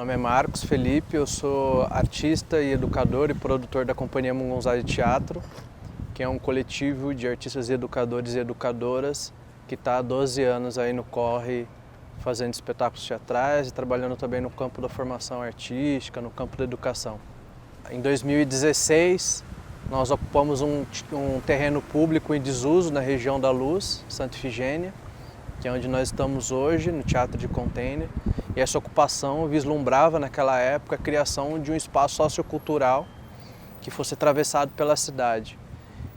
nome é Marcos Felipe, eu sou artista e educador e produtor da Companhia Mungunzá de Teatro, que é um coletivo de artistas e educadores e educadoras que está há 12 anos aí no corre, fazendo espetáculos teatrais e trabalhando também no campo da formação artística, no campo da educação. Em 2016, nós ocupamos um terreno público em desuso na região da Luz, Santa Ifigênia, que é onde nós estamos hoje, no Teatro de Container. E essa ocupação vislumbrava naquela época a criação de um espaço sociocultural que fosse atravessado pela cidade.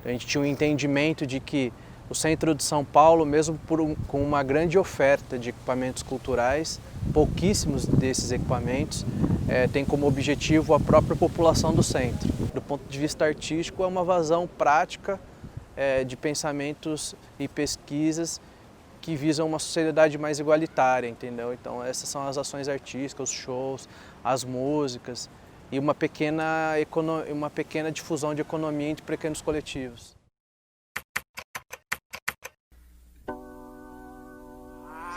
A gente tinha um entendimento de que o centro de São Paulo, mesmo com uma grande oferta de equipamentos culturais, pouquíssimos desses equipamentos têm como objetivo a própria população do centro. Do ponto de vista artístico, é uma vazão prática de pensamentos e pesquisas que visam uma sociedade mais igualitária, entendeu? Então essas são as ações artísticas, os shows, as músicas e uma pequena difusão de economia entre pequenos coletivos.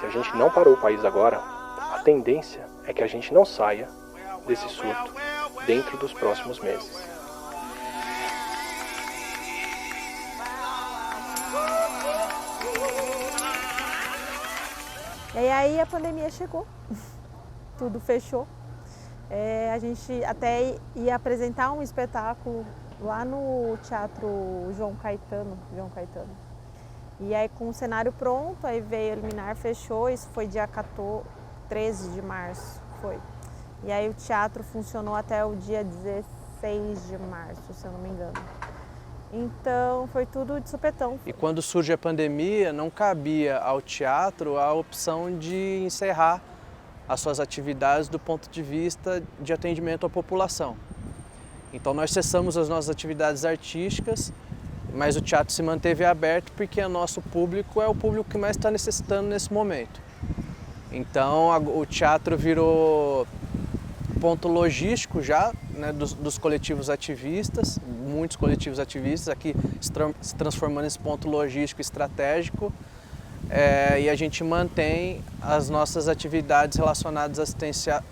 Se a gente não parou o país agora, a tendência é que a gente não saia desse surto dentro dos próximos meses. E aí a pandemia chegou, tudo fechou. A gente até ia apresentar um espetáculo lá no Teatro João Caetano. E aí com o cenário pronto, aí veio a liminar, fechou, isso foi dia 13 de março, foi. E aí o teatro funcionou até o dia 16 de março, se eu não me engano. Então foi tudo de supetão. E quando surge a pandemia, não cabia ao teatro a opção de encerrar as suas atividades do ponto de vista de atendimento à população. Então nós cessamos as nossas atividades artísticas, mas o teatro se manteve aberto porque o nosso público é o público que mais está necessitando nesse momento. Então o teatro virou ponto logístico já, né, dos coletivos ativistas, muitos coletivos ativistas aqui se transformando nesse ponto logístico estratégico, e a gente mantém as nossas atividades relacionadas à assistência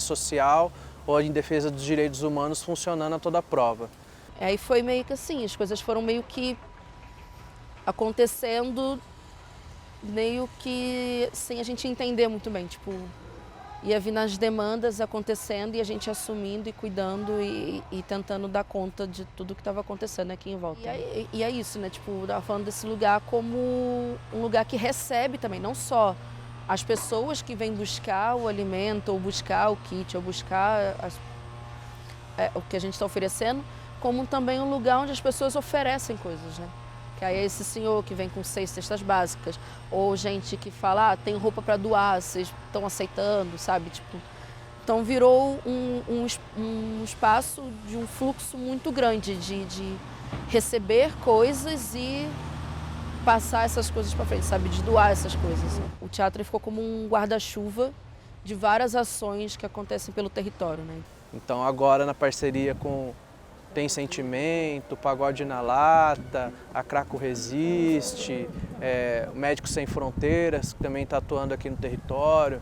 social ou em defesa dos direitos humanos funcionando a toda prova. Aí foi meio que assim, as coisas foram meio que acontecendo, meio que sem a gente entender muito bem, tipo, ia vir nas demandas acontecendo e a gente assumindo e cuidando e tentando dar conta de tudo que estava acontecendo aqui em volta. E é isso, né? Tipo, eu tava falando desse lugar como um lugar que recebe também, não só as pessoas que vêm buscar o alimento, ou buscar o kit, ou buscar o que a gente está oferecendo, como também um lugar onde as pessoas oferecem coisas, né? Que aí é esse senhor que vem com 6 cestas básicas, ou gente que fala, tem roupa para doar, vocês estão aceitando, sabe? Tipo, então virou um espaço de um fluxo muito grande de receber coisas e passar essas coisas para frente, sabe? De doar essas coisas. O teatro ficou como um guarda-chuva de várias ações que acontecem pelo território, né? Então agora na parceria com Tem Sentimento, Pagode na Lata, a Craco Resiste, Médicos Sem Fronteiras, que também está atuando aqui no território.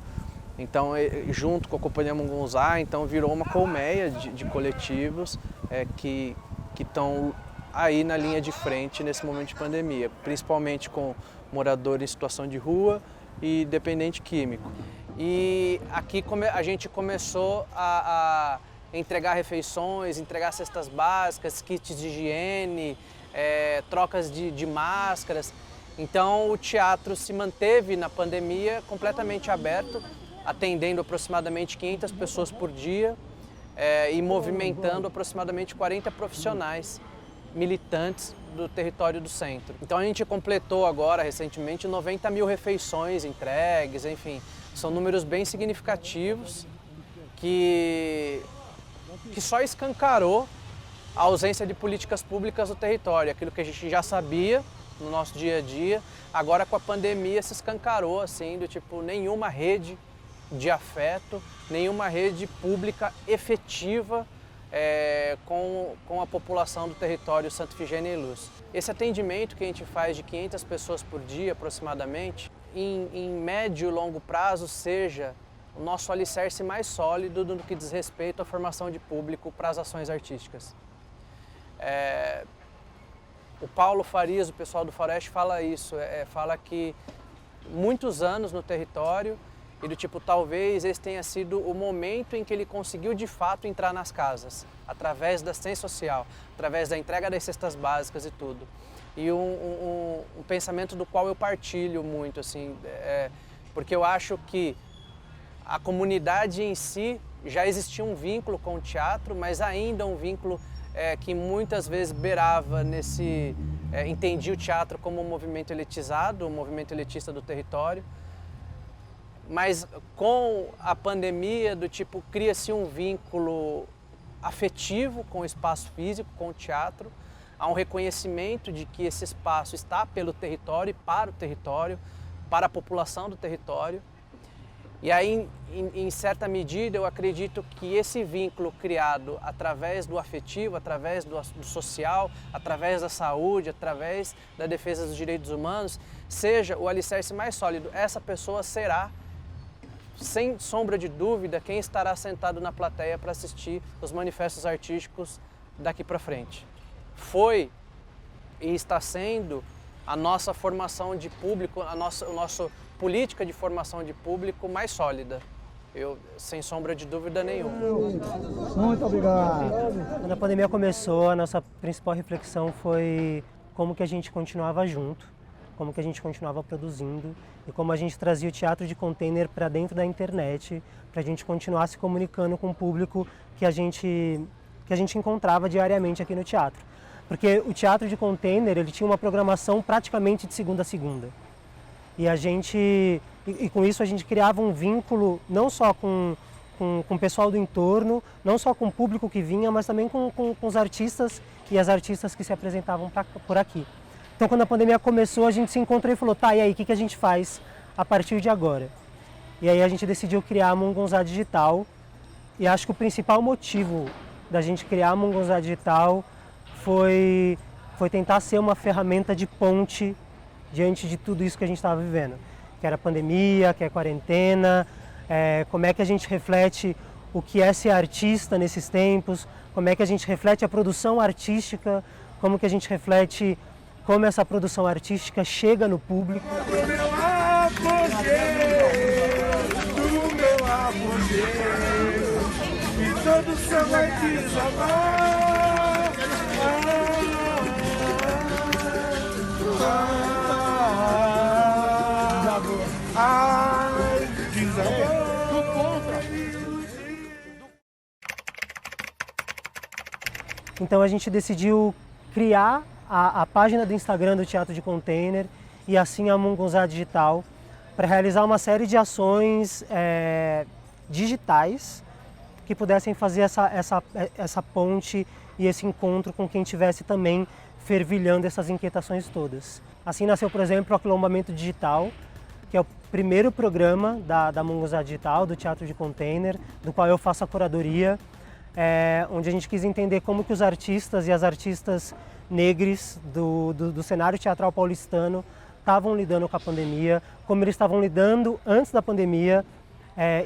Então, junto com a Companhia Mungunzá, então virou uma colmeia de coletivos que estão aí na linha de frente nesse momento de pandemia, principalmente com moradores em situação de rua e dependente químico. E aqui a gente começou a entregar refeições, entregar cestas básicas, kits de higiene, trocas de máscaras. Então o teatro se manteve na pandemia completamente aberto, atendendo aproximadamente 500 pessoas por dia e movimentando aproximadamente 40 profissionais militantes do território do centro. Então a gente completou agora, recentemente, 90 mil refeições entregues, enfim, são números bem significativos que só escancarou a ausência de políticas públicas no território, aquilo que a gente já sabia no nosso dia a dia, agora com a pandemia se escancarou, assim, do tipo, nenhuma rede de afeto, nenhuma rede pública efetiva com a população do território Santa Ifigênia e Luz. Esse atendimento que a gente faz de 500 pessoas por dia, aproximadamente, em médio e longo prazo, seja o nosso alicerce mais sólido no que diz respeito à formação de público para as ações artísticas. O Paulo Farias, o pessoal do Faroeste, fala isso, fala que muitos anos no território e do tipo, talvez esse tenha sido o momento em que ele conseguiu de fato entrar nas casas, através da assistência social, através da entrega das cestas básicas e tudo. E um pensamento do qual eu partilho muito, assim, porque eu acho que a comunidade em si já existia um vínculo com o teatro, mas ainda um vínculo que muitas vezes beirava nesse... entendia o teatro como um movimento elitizado, um movimento elitista do território. Mas com a pandemia, do tipo, cria-se um vínculo afetivo com o espaço físico, com o teatro. Há um reconhecimento de que esse espaço está pelo território e para o território, para a população do território. E aí, em certa medida, eu acredito que esse vínculo criado através do afetivo, através do social, através da saúde, através da defesa dos direitos humanos, seja o alicerce mais sólido. Essa pessoa será, sem sombra de dúvida, quem estará sentado na plateia para assistir os manifestos artísticos daqui para frente. Foi e está sendo a nossa formação de público, a nossa política de formação de público mais sólida. Sem sombra de dúvida nenhuma. Muito obrigado. Quando a pandemia começou, a nossa principal reflexão foi como que a gente continuava junto, como que a gente continuava produzindo e como a gente trazia o teatro de container para dentro da internet, para a gente continuar se comunicando com o público que a gente encontrava diariamente aqui no teatro. Porque o teatro de container, ele tinha uma programação praticamente de segunda a segunda. E com isso a gente criava um vínculo não só com o pessoal do entorno, não só com o público que vinha, mas também com os artistas e as artistas que se apresentavam por aqui. Então quando a pandemia começou, a gente se encontrou e falou, tá, e aí, o que a gente faz a partir de agora? E aí a gente decidiu criar a Mungunzá Digital, e acho que o principal motivo da gente criar a Mungunzá Digital foi tentar ser uma ferramenta de ponte diante de tudo isso que a gente estava vivendo, que era a pandemia, que é a quarentena, como é que a gente reflete o que é ser artista nesses tempos, como é que a gente reflete a produção artística, como que a gente reflete como essa produção artística chega no público. Do meu apogeu, e todo o céu vai desabar. Então a gente decidiu criar a página do Instagram do Teatro de Container e assim a Mungunzá Digital para realizar uma série de ações digitais que pudessem fazer essa ponte e esse encontro com quem estivesse também fervilhando essas inquietações todas. Assim nasceu, por exemplo, o Aquilombamento Digital, que é o primeiro programa da Mungunzá Digital, do Teatro de Container, do qual eu faço a curadoria, onde a gente quis entender como que os artistas e as artistas negros do cenário teatral paulistano estavam lidando com a pandemia, como eles estavam lidando antes da pandemia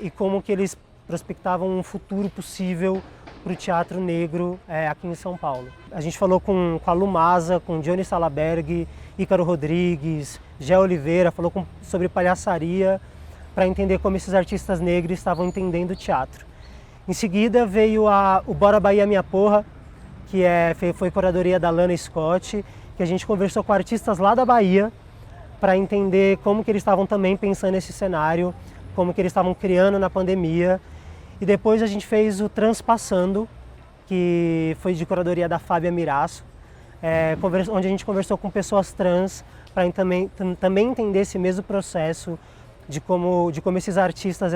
e como que eles prospectavam um futuro possível para o teatro negro aqui em São Paulo. A gente falou com a Lumasa, com Johnny Salaberg, Ícaro Rodrigues, Gé Oliveira, falou sobre palhaçaria para entender como esses artistas negros estavam entendendo o teatro. Em seguida veio o Bora Bahia Minha Porra, que foi curadoria da Lana Scott, que a gente conversou com artistas lá da Bahia para entender como que eles estavam também pensando nesse cenário, como que eles estavam criando na pandemia. E depois a gente fez o Transpassando, que foi de curadoria da Fábia Mirasso, onde a gente conversou com pessoas trans para também entender esse mesmo processo de como esses artistas,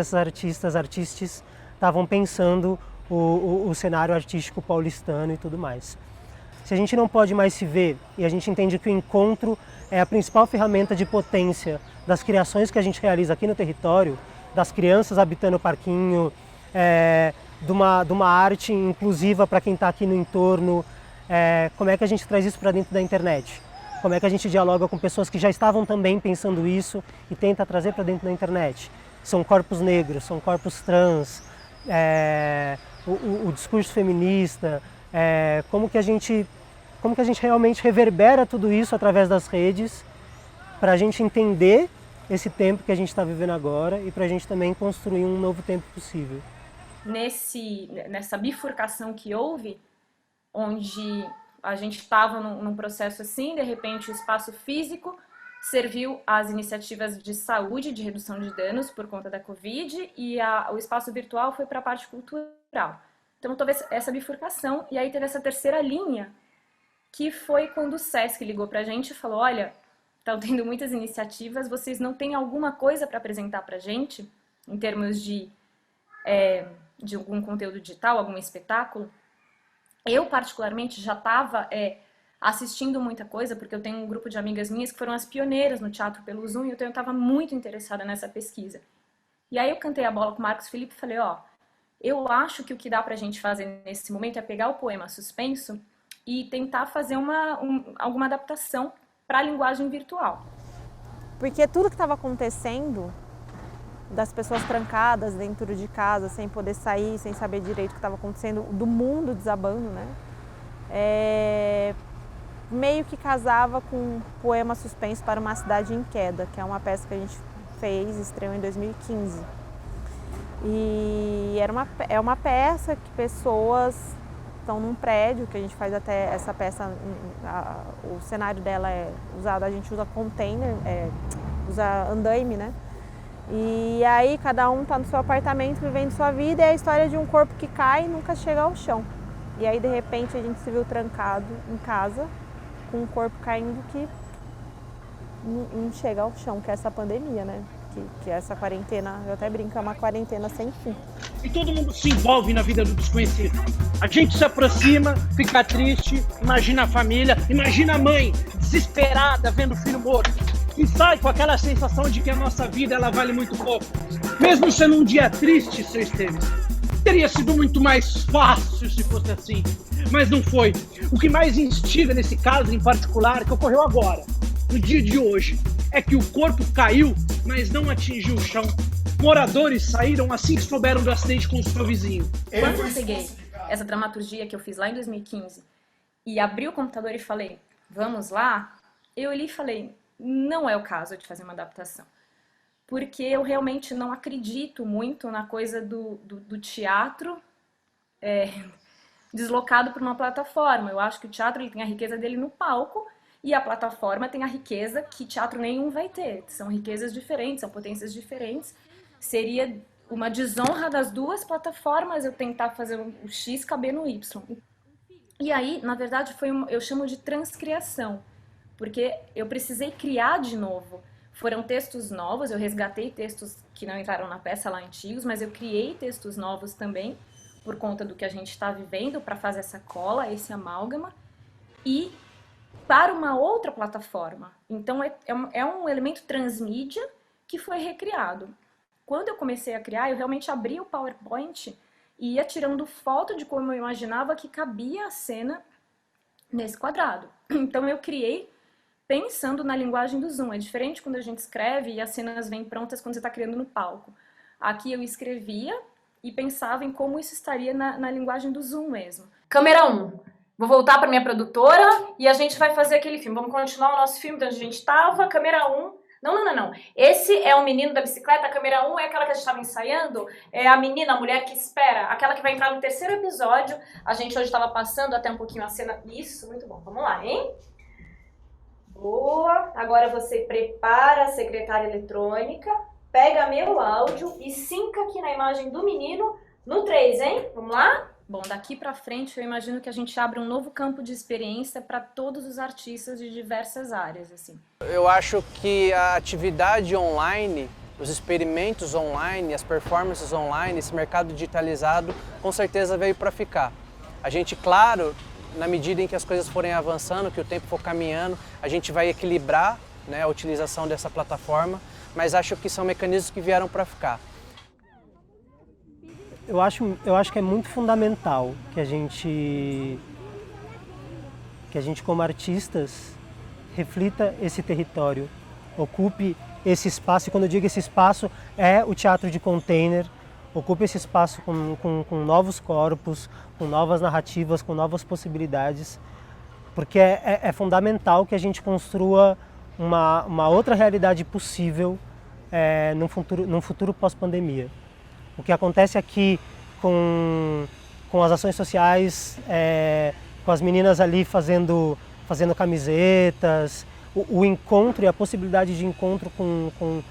artistas estavam pensando o cenário artístico paulistano e tudo mais. Se a gente não pode mais se ver e a gente entende que o encontro é a principal ferramenta de potência das criações que a gente realiza aqui no território, das crianças habitando o parquinho, de uma arte inclusiva para quem está aqui no entorno, como é que a gente traz isso para dentro da internet? Como é que a gente dialoga com pessoas que já estavam também pensando isso e tenta trazer para dentro da internet? são corpos negros, são corpos trans, o discurso feminista, como que a gente realmente reverbera tudo isso através das redes para a gente entender esse tempo que a gente está vivendo agora e para a gente também construir um novo tempo possível. Nessa bifurcação que houve, onde a gente estava num processo assim, de repente o espaço físico serviu às iniciativas de saúde, de redução de danos por conta da Covid, e o espaço virtual foi para a parte cultural. Então teve essa bifurcação, e aí teve essa terceira linha, que foi quando o Sesc ligou para a gente e falou, olha, estão tendo muitas iniciativas, vocês não têm alguma coisa para apresentar para a gente, em termos de algum conteúdo digital, algum espetáculo? Eu, particularmente, já estava assistindo muita coisa, porque eu tenho um grupo de amigas minhas que foram as pioneiras no teatro pelo Zoom, e eu estava muito interessada nessa pesquisa. E aí eu cantei a bola com o Marcos Felipe e falei, eu acho que o que dá pra gente fazer nesse momento é pegar o poema Suspenso e tentar fazer alguma adaptação para a linguagem virtual. Porque tudo que estava acontecendo, das pessoas trancadas dentro de casa, sem poder sair, sem saber direito o que estava acontecendo, do mundo desabando, né? Meio que casava com o poema Suspenso para uma Cidade em Queda, que é uma peça que a gente fez, estreou em 2015. E é uma peça que pessoas estão num prédio, que a gente faz até essa peça, o cenário dela é usado, a gente usa container, usa andaime, né? E aí cada um está no seu apartamento vivendo sua vida, e é a história de um corpo que cai e nunca chega ao chão. E aí de repente a gente se viu trancado em casa com um corpo caindo que não chega ao chão, que é essa pandemia, né? Que essa quarentena, eu até brinco, é uma quarentena sem fim. E todo mundo se envolve na vida do desconhecido. A gente se aproxima, fica triste, imagina a família, imagina a mãe desesperada vendo o filho morto. E sai com aquela sensação de que a nossa vida ela vale muito pouco. Mesmo sendo um dia triste, seu Esteves. Teria sido muito mais fácil se fosse assim. Mas não foi. O que mais instiga nesse caso em particular, que ocorreu agora, no dia de hoje, é que o corpo caiu, mas não atingiu o chão. Moradores saíram assim que souberam do acidente com o seu vizinho. Quando eu peguei essa dramaturgia que eu fiz lá em 2015 e abri o computador e falei, vamos lá, eu li e falei, não é o caso de fazer uma adaptação. Porque eu realmente não acredito muito na coisa do teatro deslocado por uma plataforma. Eu acho que o teatro ele tem a riqueza dele no palco, e a plataforma tem a riqueza que teatro nenhum vai ter. São riquezas diferentes, são potências diferentes. Seria uma desonra das duas plataformas eu tentar fazer o X caber no Y. E aí, na verdade, eu chamo de transcriação, porque eu precisei criar de novo. Foram textos novos, eu resgatei textos que não entraram na peça lá antigos, mas eu criei textos novos também, por conta do que a gente está vivendo, para fazer essa cola, esse amálgama, e para uma outra plataforma. Então é um elemento transmídia que foi recriado. Quando eu comecei a criar, eu realmente abri o PowerPoint e ia tirando foto de como eu imaginava que cabia a cena nesse quadrado. Então eu criei pensando na linguagem do Zoom. É diferente quando a gente escreve e as cenas vêm prontas quando você está criando no palco. Aqui eu escrevia e pensava em como isso estaria na linguagem do Zoom mesmo. Câmera 1. Vou voltar para minha produtora e a gente vai fazer aquele filme. Vamos continuar o nosso filme de onde a gente estava. Câmera 1. Não. Esse é o menino da bicicleta. A câmera 1 é aquela que a gente estava ensaiando. É a menina, a mulher que espera. Aquela que vai entrar no terceiro episódio. A gente hoje estava passando até um pouquinho a cena. Isso, muito bom. Vamos lá, hein? Boa. Agora você prepara a secretária eletrônica. Pega meu áudio e sinca aqui na imagem do menino no 3, hein? Vamos lá? Bom, daqui para frente eu imagino que a gente abre um novo campo de experiência para todos os artistas de diversas áreas, assim. Eu acho que a atividade online, os experimentos online, as performances online, esse mercado digitalizado, com certeza veio para ficar. A gente, claro, na medida em que as coisas forem avançando, que o tempo for caminhando, a gente vai equilibrar, né, a utilização dessa plataforma, mas acho que são mecanismos que vieram para ficar. Eu acho que é muito fundamental que a gente como artistas reflita esse território, ocupe esse espaço, e quando eu digo esse espaço, é o teatro de container, ocupa esse espaço com novos corpos, com novas narrativas, com novas possibilidades, porque é fundamental que a gente construa uma outra realidade possível num futuro pós-pandemia. O que acontece aqui com as ações sociais, com as meninas ali fazendo camisetas, o encontro e a possibilidade de encontro com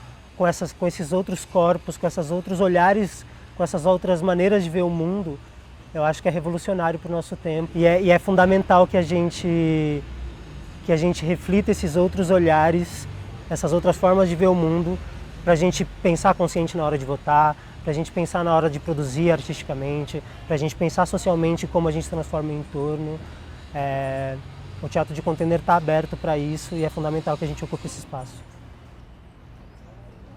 esses outros corpos, com esses outros olhares, com essas outras maneiras de ver o mundo, eu acho que é revolucionário para o nosso tempo. E é fundamental que a gente reflita esses outros olhares, essas outras formas de ver o mundo, para a gente pensar consciente na hora de votar, para a gente pensar na hora de produzir artisticamente, para a gente pensar socialmente como a gente transforma o entorno. O teatro de container está aberto para isso e é fundamental que a gente ocupe esse espaço.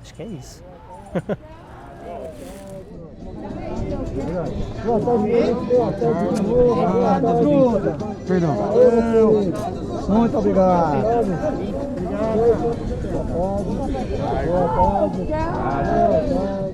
Acho que é isso. Perdão. Muito obrigado. Boa tarde.